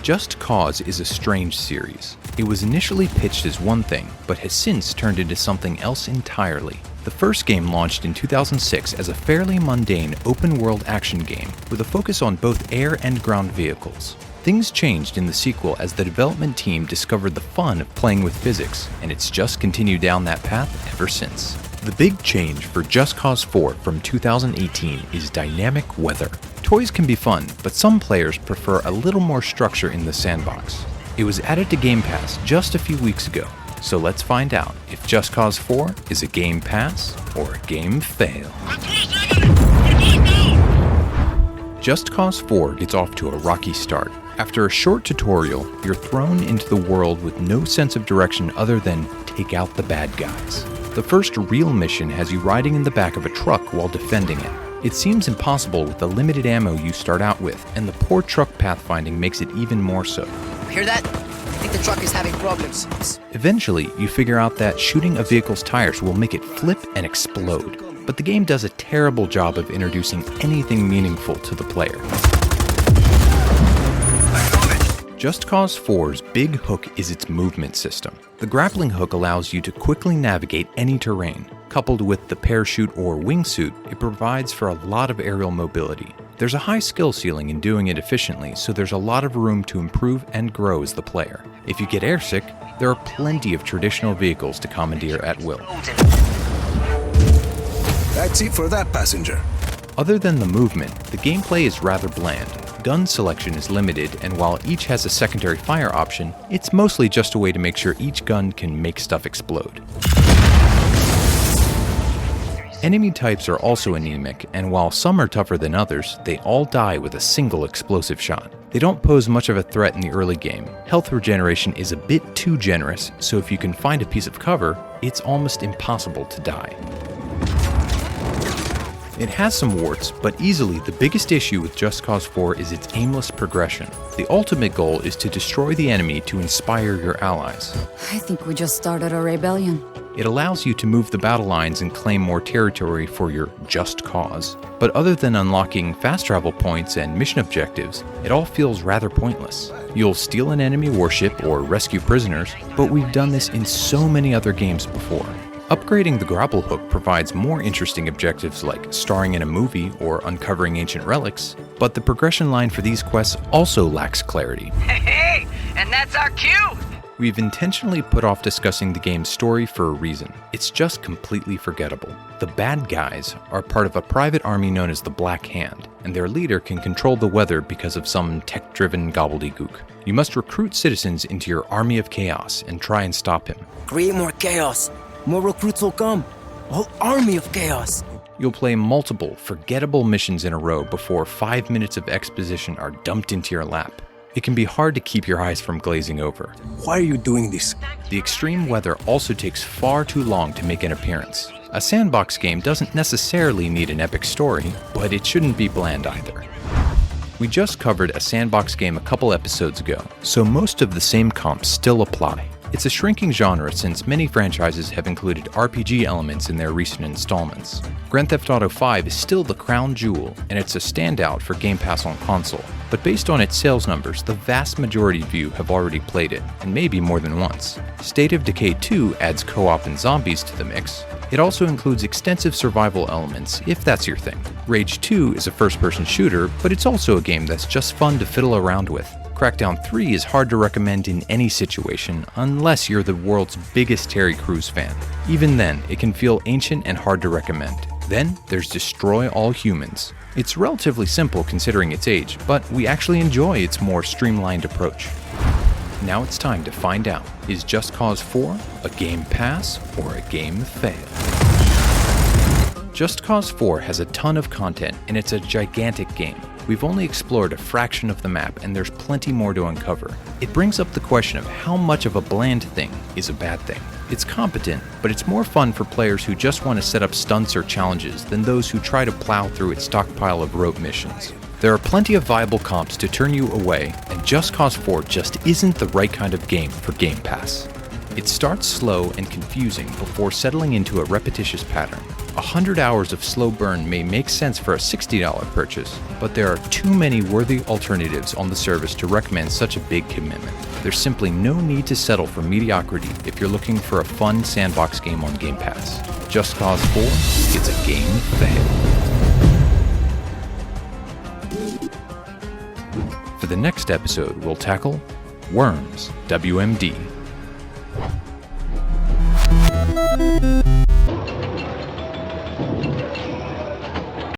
Just Cause is a strange series. It was initially pitched as one thing, but has since turned into something else entirely. The first game launched in 2006 as a fairly mundane open-world action game with a focus on both air and ground vehicles. Things changed in the sequel as the development team discovered the fun of playing with physics, and it's just continued down that path ever since. The big change for Just Cause 4 from 2018 is dynamic weather. Toys can be fun, but some players prefer a little more structure in the sandbox. It was added to Game Pass just a few weeks ago, so let's find out if Just Cause 4 is a game pass or a game fail. Just Cause 4 gets off to a rocky start. After a short tutorial, you're thrown into the world with no sense of direction other than take out the bad guys. The first real mission has you riding in the back of a truck while defending it. It seems impossible with the limited ammo you start out with, and the poor truck pathfinding makes it even more so. Hear that? I think the truck is having problems. Eventually, you figure out that shooting a vehicle's tires will make it flip and explode, but the game does a terrible job of introducing anything meaningful to the player. Just Cause 4's big hook is its movement system. The grappling hook allows you to quickly navigate any terrain. Coupled with the parachute or wingsuit, it provides for a lot of aerial mobility. There's a high skill ceiling in doing it efficiently, so there's a lot of room to improve and grow as the player. If you get airsick, there are plenty of traditional vehicles to commandeer at will. That's it for that passenger. Other than the movement, the gameplay is rather bland. Gun selection is limited, and while each has a secondary fire option, it's mostly just a way to make sure each gun can make stuff explode. Enemy types are also anemic, and while some are tougher than others, they all die with a single explosive shot. They don't pose much of a threat in the early game. Health regeneration is a bit too generous, so if you can find a piece of cover, it's almost impossible to die. It has some warts, but easily the biggest issue with Just Cause 4 is its aimless progression. The ultimate goal is to destroy the enemy to inspire your allies. I think we just started a rebellion. It allows you to move the battle lines and claim more territory for your just cause. But other than unlocking fast travel points and mission objectives, it all feels rather pointless. You'll steal an enemy warship or rescue prisoners, but we've done this in so many other games before. Upgrading the grapple hook provides more interesting objectives like starring in a movie or uncovering ancient relics, but the progression line for these quests also lacks clarity. Hey, and that's our cue! We've intentionally put off discussing the game's story for a reason. It's just completely forgettable. The bad guys are part of a private army known as the Black Hand, and their leader can control the weather because of some tech-driven gobbledygook. You must recruit citizens into your army of chaos and try and stop him. Create more chaos. More recruits will come. A whole army of chaos. You'll play multiple, forgettable missions in a row before 5 minutes of exposition are dumped into your lap. It can be hard to keep your eyes from glazing over. Why are you doing this? The extreme weather also takes far too long to make an appearance. A sandbox game doesn't necessarily need an epic story, but it shouldn't be bland either. We just covered a sandbox game a couple episodes ago, so most of the same comps still apply. It's a shrinking genre since many franchises have included RPG elements in their recent installments. Grand Theft Auto V is still the crown jewel, and it's a standout for Game Pass on console. But based on its sales numbers, the vast majority of you have already played it, and maybe more than once. State of Decay 2 adds co-op and zombies to the mix. It also includes extensive survival elements, if that's your thing. Rage 2 is a first-person shooter, but it's also a game that's just fun to fiddle around with. Crackdown 3 is hard to recommend in any situation, unless you're the world's biggest Terry Crews fan. Even then, it can feel ancient and hard to recommend. Then, there's Destroy All Humans. It's relatively simple considering its age, but we actually enjoy its more streamlined approach. Now it's time to find out, is Just Cause 4 a game pass or a game fail? Just Cause 4 has a ton of content, and it's a gigantic game. We've only explored a fraction of the map, and there's plenty more to uncover. It brings up the question of how much of a bland thing is a bad thing. It's competent, but it's more fun for players who just want to set up stunts or challenges than those who try to plow through its stockpile of rote missions. There are plenty of viable comps to turn you away, and Just Cause 4 just isn't the right kind of game for Game Pass. It starts slow and confusing before settling into a repetitious pattern. 100 hours of slow burn may make sense for a $60 purchase, but there are too many worthy alternatives on the service to recommend such a big commitment. There's simply no need to settle for mediocrity if you're looking for a fun sandbox game on Game Pass. Just Cause 4 is a game fail. For the next episode, we'll tackle Worms, WMD.